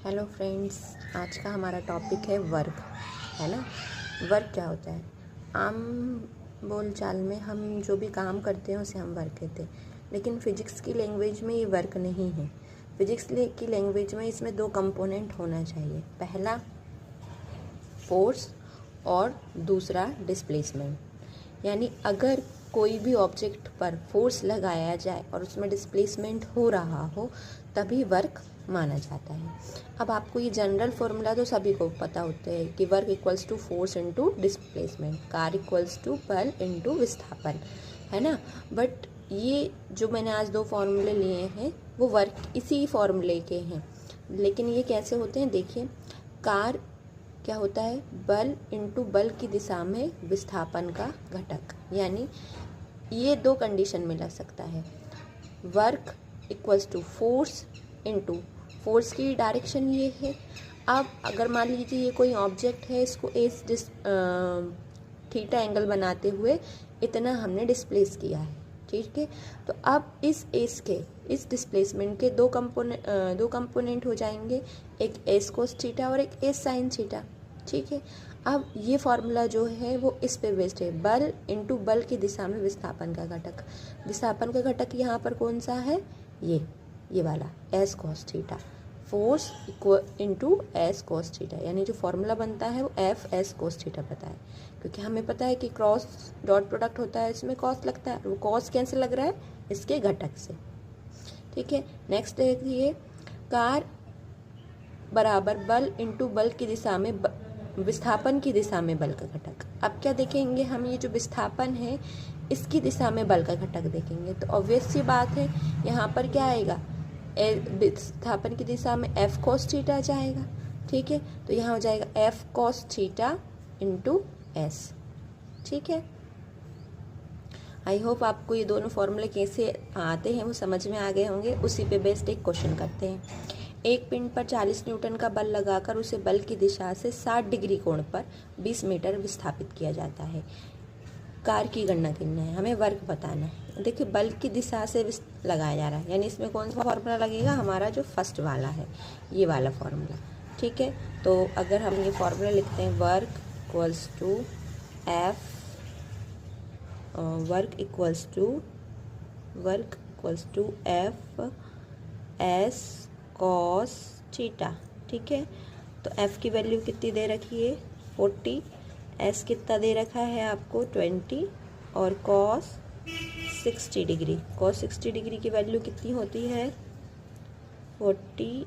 Hello friends, आज का हमारा टॉपिक है वर्क, है ना। वर्क क्या होता है? आम बोलचाल में हम जो भी काम करते हैं उसे हम वर्क कहते हैं, लेकिन फ़िज़िक्स की लैंग्वेज में ये वर्क नहीं है। फ़िज़िक्स की लैंग्वेज में इसमें दो कंपोनेंट होना चाहिए, पहला फोर्स और दूसरा डिस्प्लेसमेंट। यानी अगर कोई भी ऑब्जेक्ट पर फोर्स लगाया जाए और उसमें डिस्प्लेसमेंट हो रहा हो तभी वर्क माना जाता है। अब आपको ये जनरल फॉर्मूला तो सभी को पता होता है कि work equals to force into displacement, कार इक्वल्स टू बल इनटू विस्थापन, है ना। बट ये जो मैंने आज दो फार्मूले लिए हैं वो वर्क इसी फार्मूले के हैं, लेकिन ये कैसे होते हैं देखिए। कार क्या होता है? बल इनटू बल की दिशा में विस्थापन का घटक, यानी ये दो कंडीशन में लग सकता है। Work equals to force into force की डायरेक्शन ये है। अब अगर मान लीजिए ये कोई ऑब्जेक्ट है, इसको थीटा एंगल बनाते हुए इतना हमने डिस्प्लेस किया है, ठीक है। तो अब इस डिस्प्लेसमेंट के दो कंपोनेंट हो जाएंगे, एक एस कोस थीटा और एक एस साइन थीटा, ठीक है। अब ये फार्मूला जो है वो इस पे बेस्ड है, बल इनटू बल की दिशा में विस्थापन का घटक। विस्थापन का घटक यहाँ पर कौन सा है? ये वाला S cos theta. Force equal into S cos theta, यानी जो फार्मूला बनता है वो एफ एस कोस थीटा पता है, क्योंकि हमें पता है कि क्रॉस डॉट प्रोडक्ट होता है, इसमें कॉस लगता है, वो कॉस कैसे लग रहा है? इसके घटक से, ठीक है। नेक्स्ट देखिए, कार बराबर बल इनटू बल की दिशा में विस्थापन की दिशा में बल का घटक। अब क्या देखेंगे हम? ये जो विस्थापन है इसकी दिशा में बल का घटक देखेंगे, तो ऑब्वियस सी बात है यहाँ पर क्या आएगा? विस्थापन की दिशा में एफ कॉस थीटा जाएगा, ठीक है। तो यहाँ हो जाएगा F cos theta into S, ठीक है। आई होप आपको ये दोनों फॉर्मूले कैसे आते हैं वो समझ में आ गए होंगे। उसी पे बेस्ड एक क्वेश्चन करते हैं। एक पिंड पर 40 न्यूटन का बल लगाकर उसे बल की दिशा से 60 डिग्री कोण पर 20 मीटर विस्थापित किया जाता है। कार की गणना करना है, हमें वर्क बताना है। देखिए, बल की दिशा से लगाया जा रहा है, यानी इसमें कौन सा फॉर्मूला लगेगा? हमारा जो फर्स्ट वाला है, ये वाला फॉर्मूला, ठीक है। तो अगर हम ये फॉर्मूला लिखते हैं, work equals to F work equals to F S cos theta, ठीक है। तो एफ की वैल्यू कितनी दे रखी है? 40, एस कितना दे रखा है आपको? 20, और कॉस 60 डिग्री। कॉस 60 डिग्री की वैल्यू कितनी होती है? 40